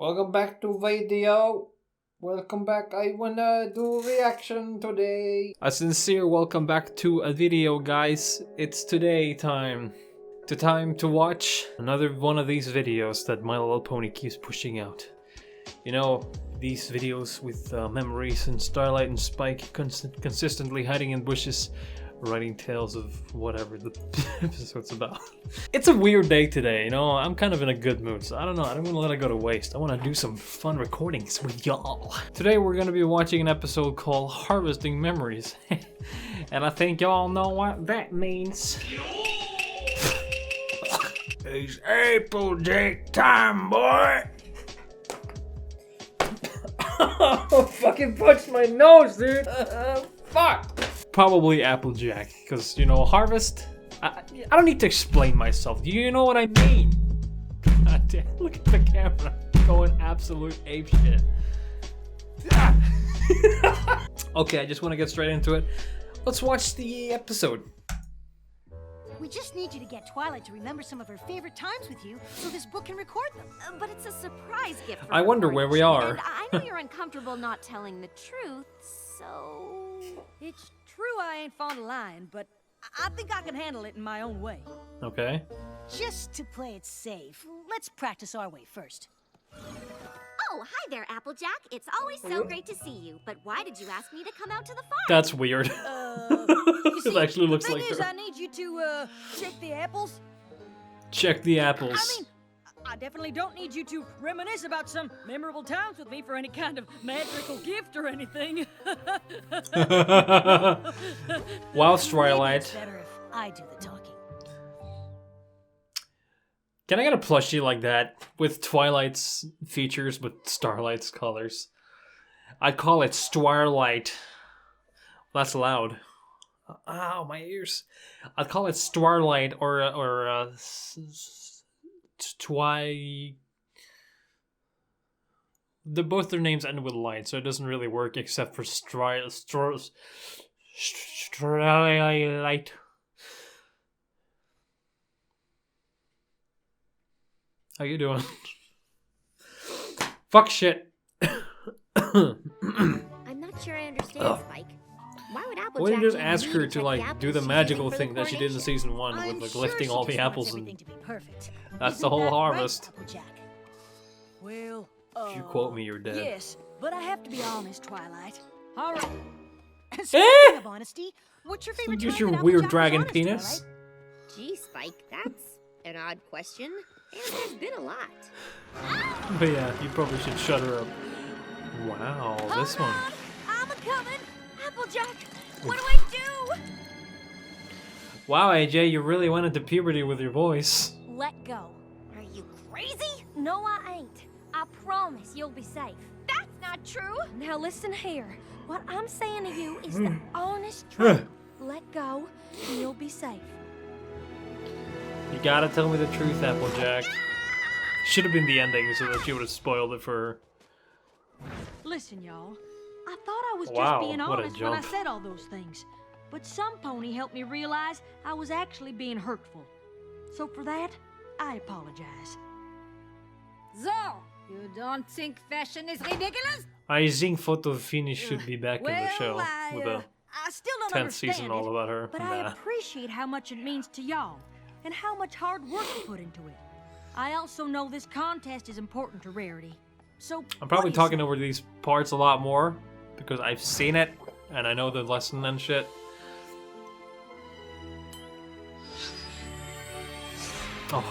Welcome back to video. Welcome back. I wanna do reaction today. A sincere welcome back to a video, guys. It's today time. Time to watch another one of these videos that My Little Pony keeps pushing out. You know, these videos with memories and Starlight and Spike consistently hiding in bushes, writing tales of whatever the episode's about. It's a weird day today, you know, I'm kind of in a good mood, so I don't know, I don't want to let it go to waste. I want to do some fun recordings with y'all. Today we're going to be watching an episode called Harvesting Memories. And I think y'all know what that means. It's Applejack time, boy! Oh, fucking punched my nose, dude! Fuck! Probably Applejack, because, you know, harvest? I don't need to explain myself. Do you know what I mean? God damn, look at the camera. Going absolute apeshit. Okay, I just want to get straight into it. Let's watch the episode. We just need you to get Twilight to remember some of her favorite times with you, so this book can record them. But it's a surprise gift for I wonder where we are. And I know you're uncomfortable not telling the truth, so... It's true I ain't fond of lying, but I think I can handle it in my own way. Okay. Just to play it safe, let's practice our way first. Oh, hi there, Applejack. It's always so great to see you. But why did you ask me to come out to the farm? That's weird. You see, It actually looks the like thing is, her. I need you to check the apples. Check the apples. I mean, I definitely don't need you to reminisce about some memorable times with me for any kind of magical gift or anything. Wow, Maybe Twilight. it's better if I do the talking. Can I get a plushie like that with Twilight's features but Starlight's colors? I'd call it Starlight. That's loud. Ow, my ears. I'd call it Starlight or both their names end with light, so it doesn't really work except for Starlight. How you doing? Fuck shit. I'm not sure I understand, Spike. Why would Applejack... Why didn't you just need ask me her to to check like the do apples the she's magical using for the thing that she did in coronation? season 1 I'm with like sure lifting she all just the wants apples and everything to be perfect. that's Isn't the whole that right, harvest. Applejack? Well, If you quote me, you're dead. yes, but I have to be honest, Twilight. All right. Speaking of honesty, what's your favorite Use time your that weird Applejack was dragon honest, penis. Twilight? Gee, Spike, that's an odd question. And there's been a lot. But yeah, you probably should shut her up. Wow, this one. I'm a-coming. Applejack, what do I do? Wow, AJ, you really went into puberty with your voice. Let go. Are you crazy? No, I ain't. I promise you'll be safe. That's not true. Now listen here. What I'm saying to you is the honest truth. Let go, and you'll be safe. You gotta tell me the truth, Applejack. Should have been the ending so that you would have spoiled it for her. Listen, y'all. I thought I was Wow, just being what a honest when I jump. said all those things. But some pony helped me realize I was actually being hurtful. So for that, I apologize. So, you don't think fashion is ridiculous? I think Photo Finish should be back in the show with a I still don't 10th understand season it, all about her. but I Nah. appreciate how much it means to y'all and how much hard work you put into it. I also know this contest is important to Rarity. So I'm probably what do you talking say? over these parts a lot more because I've seen it and I know the lesson and shit. Oh.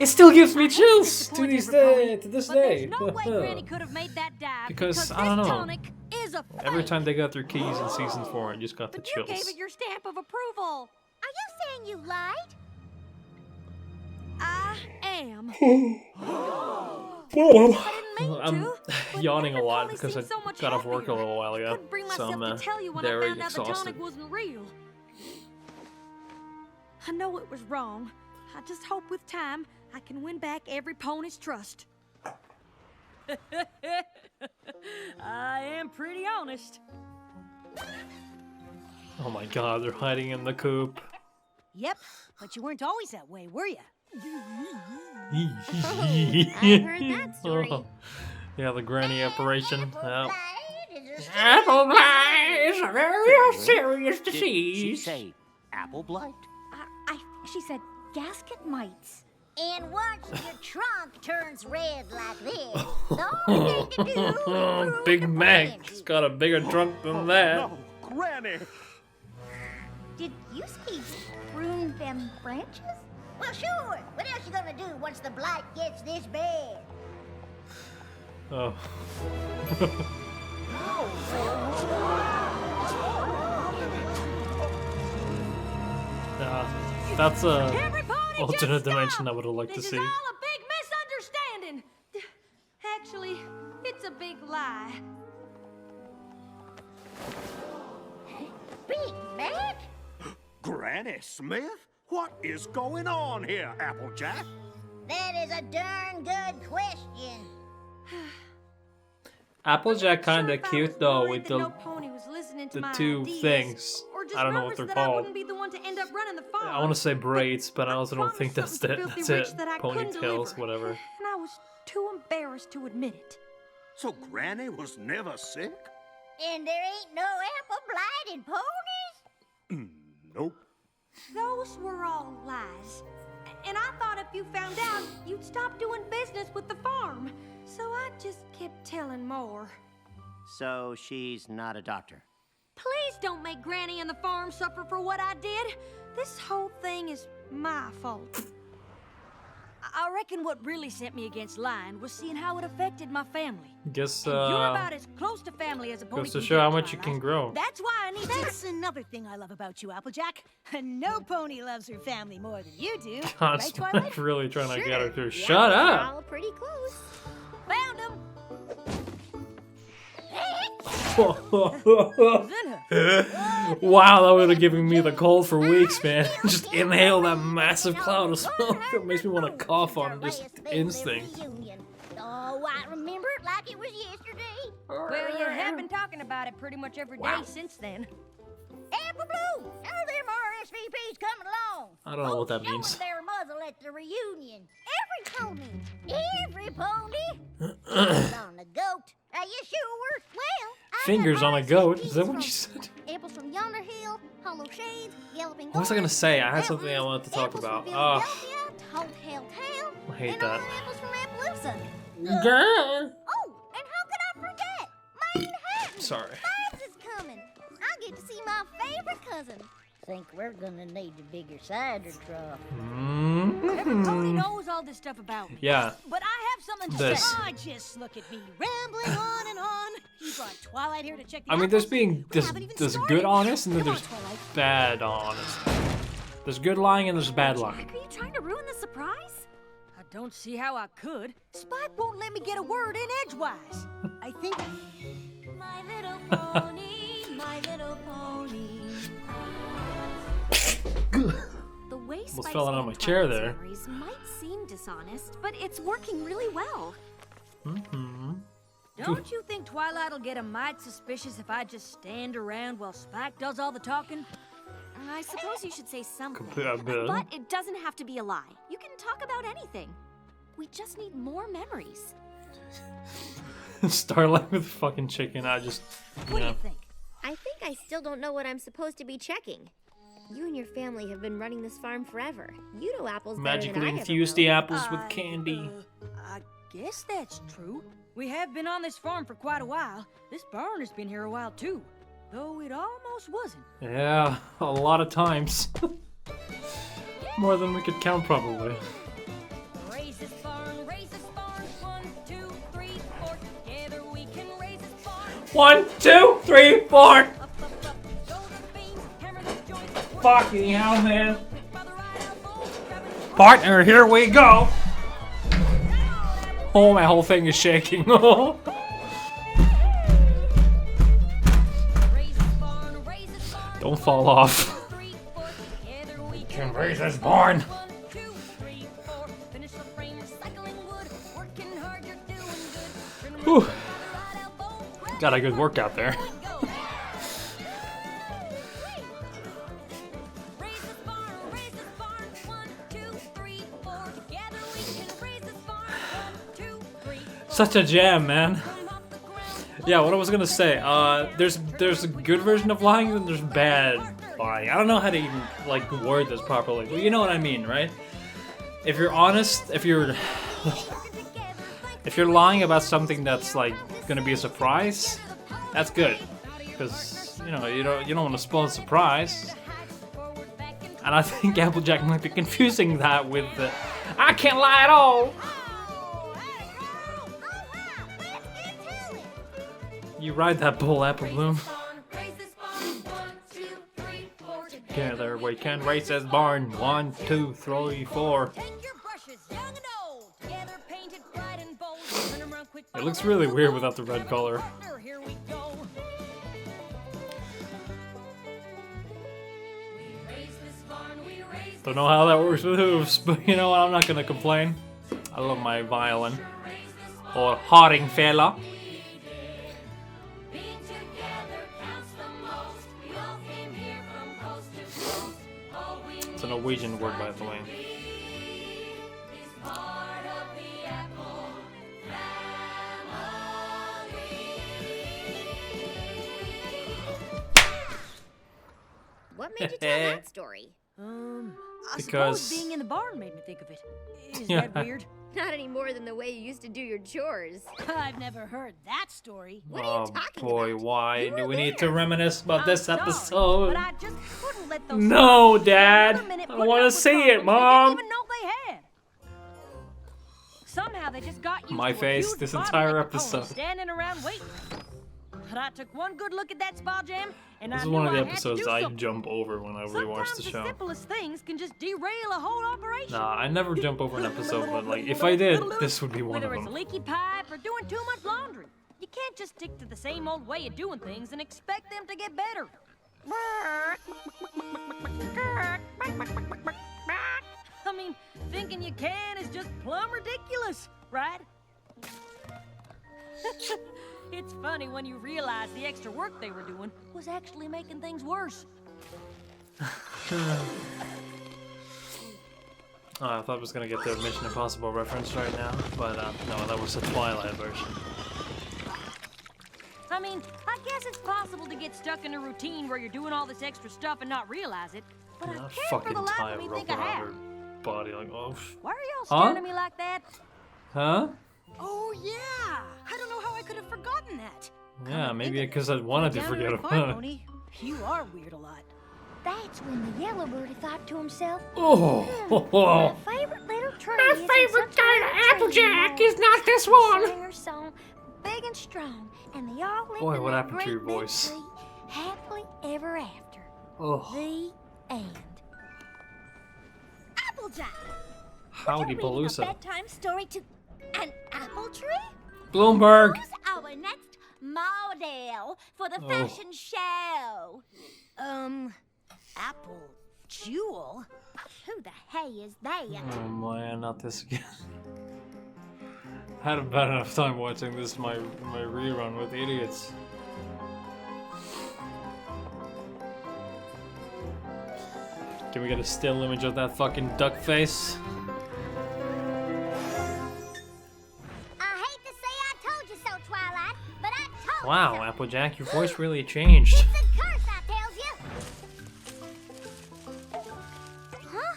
It still gives me chills to this day. But there's no way Granny could have made that dive Because, I this don't know. tonic is a Every fake. time they got their keys in season 4, I just got the But you gave chills. it your stamp of approval. Are you saying you lied? I am. I'm but yawning a never lot Polly because I seemed so much got off work a happier. little while ago, Couldn't bring so myself I'm to tell you when I very found out the exhausted. tonic wasn't real. I know it was wrong. I just hope with time I can win back every pony's trust. I am pretty honest. Oh my god, they're hiding in the coop. Yep, but you weren't always that way, were you? heard that story. Oh. Yeah, the granny operation. Oh. Apple blight is a very serious Did she disease. say apple blight? She said gasket mites. And once your trunk turns red like this, the only thing to do is prune Big the Mac. branches. He's got a bigger trunk than that. No, Granny! Did you say prune them branches? Well, sure. What else you gonna do once the blight gets this bad? Oh. That's a Everybody alternate just dimension stop. I would have liked to This see. is all a big misunderstanding. Actually, it's a big lie. Big Mac? Granny Smith? What is going on here, Applejack? That is a darn good question. Applejack Sure, kinda if I cute was though worried with that the no pony was listening to the my two ideas, things. or just I don't know what nervous they're that I called. wouldn't be the one to end up running the farm. I want to say braids, but I also don't promised think that's something it. filthy That's rich it. that I couldn't Ponytails, deliver. whatever. And I was too embarrassed to admit it. So Granny was never sick? And there ain't no apple blight in ponies? Nope. Those were all lies. And I thought if you found out, you'd stop doing business with the farm. So I just kept telling more. So she's not a doctor. Please don't make Granny and the farm suffer for what I did. This whole thing is my fault. I reckon what really sent me against lying was seeing how it affected my family. Guess And you're about as close to family as a pony goes to can show get, how much you Twilight. can grow. That's why I need That's another thing I love about you, Applejack. No pony loves her family more than you do. God, Right, Twilight? really trying to get her to Yeah, shut we're up. all pretty close. Found him. Wow, that would have given me the cold for weeks, man. Just inhale that massive cloud of smoke. It makes me want to cough on just instinct. Oh, I remember it like it was yesterday. Well, you have been talking about it pretty much every day since then. Apple Blue, how are them RSVPs coming along? I don't know what that Showing means. their muzzle at the reunion. Every pony. On the goat. Are you sure? Well, I Fingers got on a goat? RSVPs Is that what from you said? Apples from Yonder Hill, Hollow Shades, Galloping What was I gonna Gorge, say? I had Mountains, something I wanted to talk apples about. from Ah, Philadelphia, Toad Hell Town, I hate and that. all apples from Appaloosa. Girl. Oh, and how could I forget? Manhattan! Sorry. Babs is coming. I get to see my favorite cousin. Think we're gonna need a bigger cider trough. Every pony Mm. knows all this stuff about me. Yeah. But I have something to This. say. Oh, just look at me, rambling on and on. You brought Twilight here to check the I mean, there's apples. being We haven't even there's started. good honest and then Come on, there's Twilight. bad honest. There's good lying and there's bad lying. Are you trying to ruin the surprise? I don't see how I could. Spike won't let me get a word in edgewise. I think My little pony, my little pony. The way Almost Spike's fell out of and my chair Twilight's there. memories might seem dishonest, but it's working really well. Don't you think Twilight'll get a mite suspicious if I just stand around while Spike does all the talking? I suppose you should say something, A bit. but it doesn't have to be a lie. You can talk about anything. We just need more memories. Starlight with fucking chicken. I just, What do yeah. you think? I think I still don't know what I'm supposed to be checking. You and your family have been running this farm forever. You know apples better than Magically I ever infuse will. the apples with candy. I guess that's true. We have been on this farm for quite a while. This barn has been here a while too, though it almost wasn't. Yeah, a lot of times. More than we could count, probably. Raise this barn, 1, 2, 3, 4. Together we can raise this barn. 1, 2, 3, 4. Up, go the beams, hammer the joints. Fucking hell, man. Pick by the right elbow, grabbing the Partner, here we go. Oh, my whole thing is shaking. raise this barn, raise this barn. Don't fall off. 3, 4. Together we Can raise this barn. 1, 2, 3, 4. Finish the frame, recycling wood. Working hard, you're doing good. Turn 'em Whew. right elbow, grab Got a good workout there. go. Raise this barn, 1, 2, 3, 4. Together we can Such a jam, man. Yeah, what I was gonna say, there's a good version of lying and there's bad lying. I don't know how to even, like, word this properly, but you know what I mean, right? If you're honest, if you're lying about something that's, like, gonna be a surprise, that's good. Because, you know, you don't want to spoil a surprise. And I think Applejack might be confusing that with the, I can't lie at all! You ride that bull, Apple Bloom. Together we can race this barn. 1, 2, 3, 4. It looks really weird without the red color. Don't know how that works with hooves, but you know what, I'm not gonna complain. I love my violin. Or Haring fella. It's a Norwegian word, by the way. What made you tell that story? I Because- suppose being in the barn made me think of it. Is Yeah. that weird? Not any more than the way you used to do your chores. I've never heard that story. What are you Oh talking boy, about? why You do were we need there. to reminisce about I'm this sorry, episode? But I just couldn't let those No, spend Dad! another minute I putting wanna up with see it, problems Mom! They didn't even know they had. Somehow they just got used My to a face huge this body entire like a pony episode. standing around waiting. But I took one good look at that spa jam, and This I is knew one of the I had to episodes do I something. jump over when I rewatch Sometimes the show. simplest things can just derail a whole operation. Nah, I never jump over an episode, but like, if I did, this would be one of Whether it's a them. leaky pipe or doing too much laundry, you can't just stick to the same old way of doing things and expect them to get better. I mean, thinking you can is just plumb ridiculous, right? It's funny when you realize the extra work they were doing was actually making things worse. Oh, I thought I was gonna get the Mission Impossible reference right now, but no, that was the Twilight version. I mean, I guess it's possible to get stuck in a routine where you're doing all this extra stuff and not realize it, but I Not can't for fucking the life tie of a me rope think I around have. her body, like, oh. Why are y'all Huh? staring at me like that? Huh? Oh, yeah. I don't know how I could have forgotten that. Yeah, maybe because I wanted to Down forget the farm, about it. Pony. You are weird a lot. That's when the yellow birdie thought to himself, Oh, my favorite little tree. My isn't favorite such a kind little of Applejack tree is not this one. Sing her song, big and strong, and they all lived Boy, in what that happened to great your big voice? tree, happily ever after. oh. The end. Applejack! Howdy, Reading a Palooza. bedtime story to an apple tree? Bloomberg. Who's our next model for the Oh. fashion show? Apple Jewel? Who the hey is that? Oh man, not this again. I had a bad enough time watching this my rerun with idiots. Can we get a still image of that fucking duck face? I hate to say I told you so, Twilight, but I told Wow, you so. Applejack, your voice really changed. It's a curse, I tells you. Huh?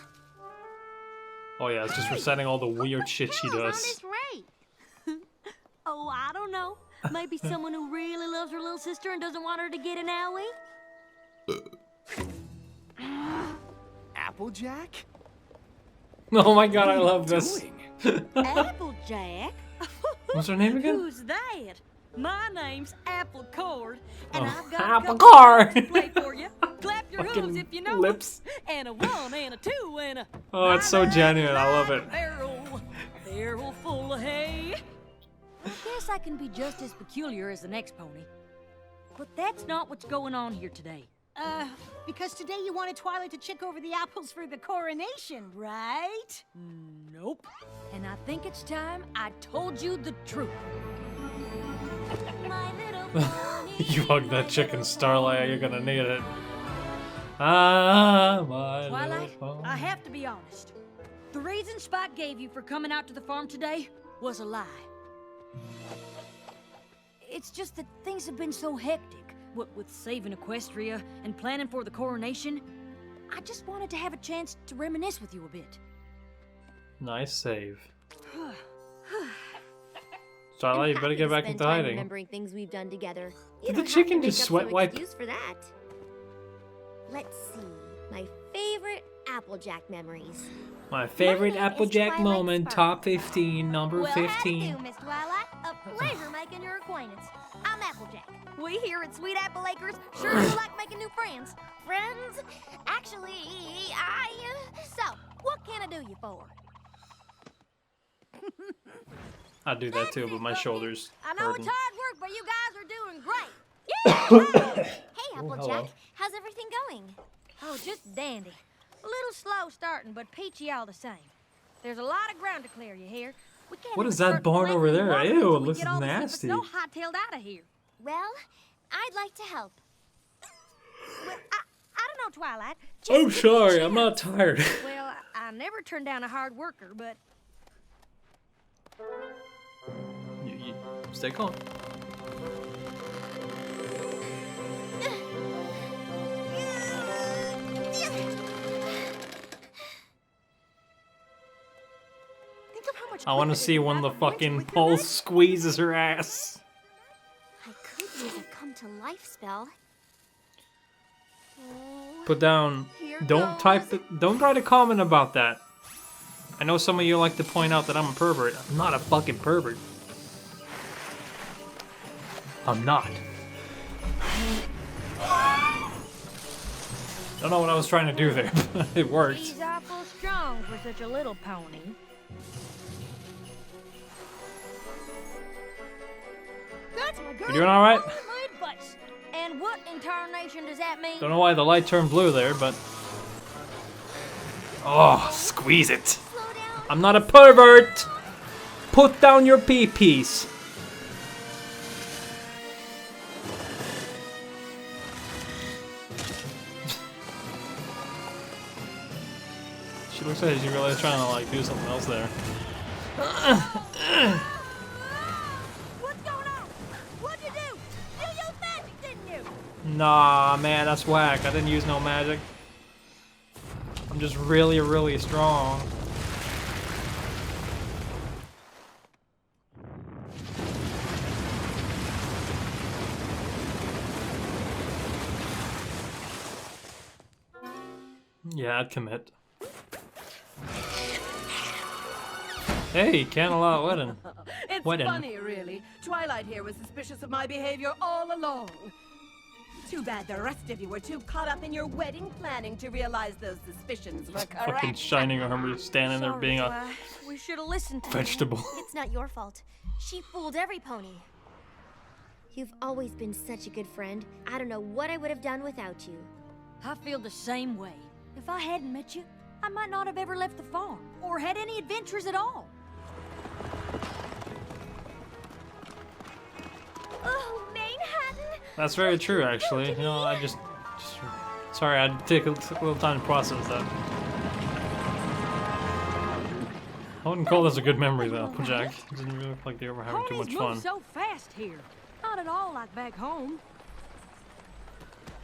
Oh yeah, it's just reciting all the weird shit she Hell's on does. this rake? Oh, I don't know. Maybe someone who really loves her little sister and doesn't want her to get an owie? Applejack? Oh my god, I love this. Applejack? What's her name again? Who's that? My name's Apple Cord, and Oh, I've got Apple a couple Cord. songs to play for you. Clap your Fucking hooves if you know 'em. lips. And a 1 and a 2 and a... Oh, it's so genuine, I love it. Barrel full of hay. I guess I can be just as peculiar as the next pony. But that's not what's going on here today. Because today you wanted Twilight to check over the apples for the coronation, right? Nope. And I think it's time I told you the truth. My little pony, You hug that chicken, Starlight, you're gonna need it. Ah, my Twilight, little I have to be honest. The reason Spike gave you for coming out to the farm today was a lie. It's just that things have been so hectic. What with saving Equestria and planning for the coronation, I just wanted to have a chance to reminisce with you a bit. Nice save. Starlight, you better get back into hiding. Remembering things we've done together. Did the chicken just sweat wipe? For that. Let's see. My favorite Applejack memories. My favorite Applejack moment, top 15, number 15. Well, how do you do, Miss Twilight? A pleasure making your acquaintance. I'm Applejack. We here at Sweet Apple Acres sure do like making new friends. Friends? Actually, So, what can I do you for? I do that too, but my shoulders I know hurting. it's hard work, but you guys are doing great. Hey, Oh, Applejack. hello. How's everything going? Oh, just dandy. A little slow starting, but peachy all the same. There's a lot of ground to clear, you hear? We can't What even is that start barn over collecting there? water Ew, until it we looks get all the nasty. snow hightailed out of here. Well, I'd like to help. Well, I don't know, Twilight. Just I'm give me a sorry, I'm chance. not tired. Well, I never turn down a hard worker, but you stay calm. think of how much I want to quicker see this when the happened, Witch, fucking with your pole magic. squeezes her ass. I could use a come to life spell. Oh, Put down. here Don't goes. type the. Don't write a comment about that. I know some of you like to point out that I'm a pervert. I'm not a fucking pervert. I'm not. Don't know what I was trying to do there, but it worked. He's awful strong for such a little pony. That's my girl. You doing all right? Holy mud butts. And what in tarnation does that mean? Don't know why the light turned blue there, but. Oh, squeeze it. Slow down. I'm not a pervert. Put down your pee-pees. She looks like she's really trying to like do something else there. What's going on? What'd you do? You used magic, didn't you? Nah, man, that's whack. I didn't use no magic. I'm just really, really strong. Yeah, I'd commit. Hey, Can't-A-Lot Wedding. It's Wedding. funny, really. Twilight here was suspicious of my behavior all along. Too bad the rest of you were too caught up in your wedding planning to realize those suspicions were Fucking correct. shining armor standing there Sorry, being a Twi. We should have listened to you. vegetable. It's not your fault. She fooled every pony. You've always been such a good friend. I don't know what I would have done without you. I feel the same way. If I hadn't met you, I might not have ever left the farm or had any adventures at all. Oh, Manhattan! That's very true, actually. You know, I just sorry, I took a little time to process that. I wouldn't call this a good memory, though, Jack. It didn't really look like they were having too Ponies much move fun. so fast here. Not at all like back home.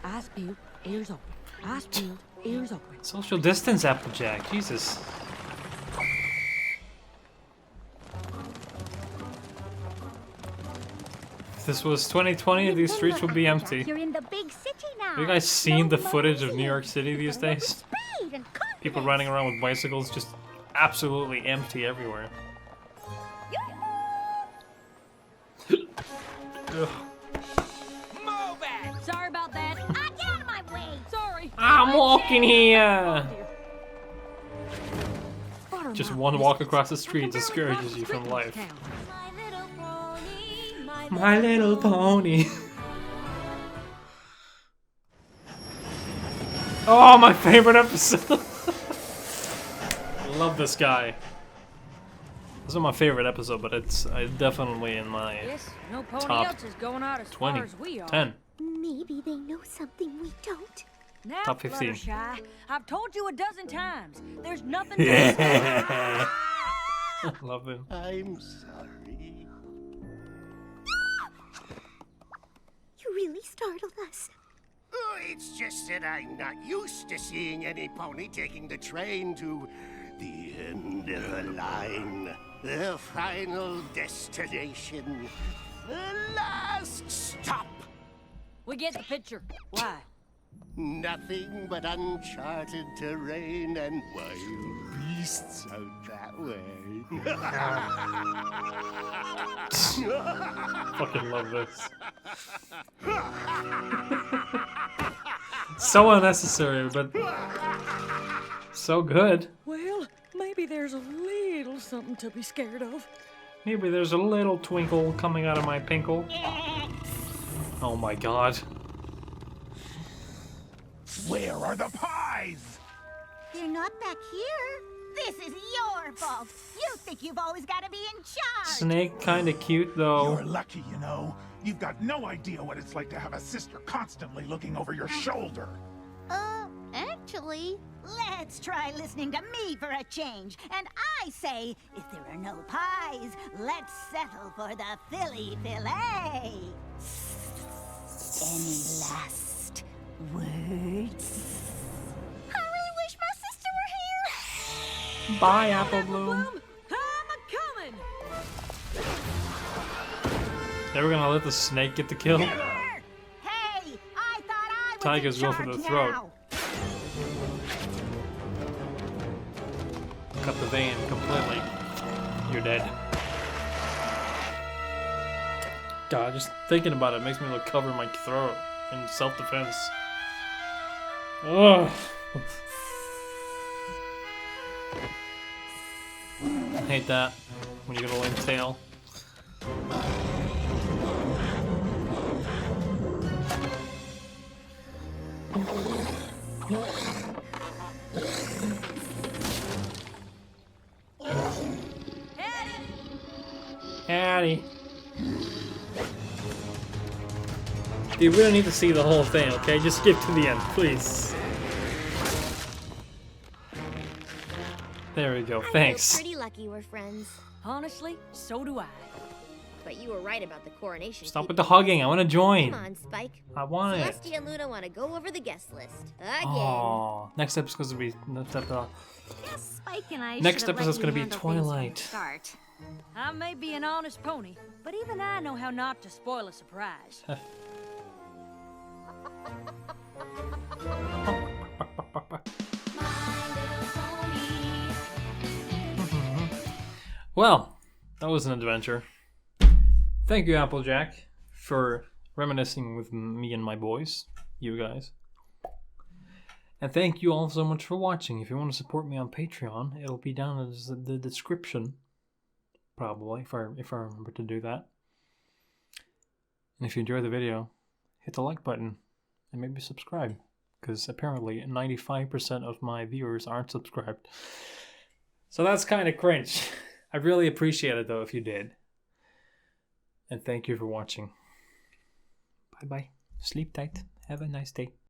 Eyes peeled, ears open. Eyes peeled, ears open. Social distance, Applejack. Jesus. If this was 2020, these streets would be empty. You're in the big city now. Have you guys seen the footage of New York City these days? Speed and People confidence. riding around with bicycles, just absolutely empty everywhere. Ugh. Sorry about that. Get out of my way. Sorry. I'm walking here! Butter Just my one walk biscuits. across the I street can barely discourages cross the you street from in life. this town. My little pony, my My little pony. Oh, my favorite episode. Love this guy. This is my favorite episode, but it's definitely in my Yes, no pony Top else is going out as 20, far as we are. 10. Maybe they know something we don't. Now, Top 15. Fluttershy, I've told you a dozen times. There's nothing to say. Love him. I'm sorry. really startled us. Oh, it's just that I'm not used to seeing any pony taking the train to the end of the line. The final destination. The last stop. We get the picture. Why? Nothing but uncharted terrain and wild beasts out that way. Fucking love this. So unnecessary, but so good. Well, maybe there's a little something to be scared of. Maybe there's a little twinkle coming out of my pinkle. Oh my god. Where are the pies? They're not back here. This is your fault. You think you've always got to be in charge. Snake kinda cute though. You're lucky, you know. You've got no idea what it's like to have a sister constantly looking over your shoulder. Actually, let's try listening to me for a change. And I say, if there are no pies, let's settle for the Philly fillet. Any last words? I really wish my sister were here. Bye, Apple Bloom. I'm a-coming! Never gonna let the snake get the kill. Hey, I thought I was Tigers in go for the charge throat. now. Cut the vein completely. You're dead. God, just thinking about it makes me like cover my throat in self-defense. Ugh. I hate that when you get a lame tail. Howdy. Dude, we don't need to see the whole thing, okay? Just skip to the end, please. There we go, thanks. I feel pretty lucky we're friends. Honestly, so do I. But you were right about the coronation. Stop with people. the hugging, I want to join. Come on, Spike. I want it. Celestia and Luna want to go over the guest list. Again. Oh, next episode's gonna be Guess Spike and I next should have let episode's you gonna be handle things from the Twilight. Start. I may be an honest pony, but even I know how not to spoil a surprise. Well, that was an adventure. Thank you, Applejack, for reminiscing with me and my boys, you guys. And thank you all so much for watching. If you want to support me on Patreon, it'll be down in the description, probably, if I remember to do that. And if you enjoyed the video, hit the like button and maybe subscribe, because apparently 95% of my viewers aren't subscribed. So that's kind of cringe. I really appreciate it though if you did. And thank you for watching. Bye bye. Sleep tight. Have a nice day.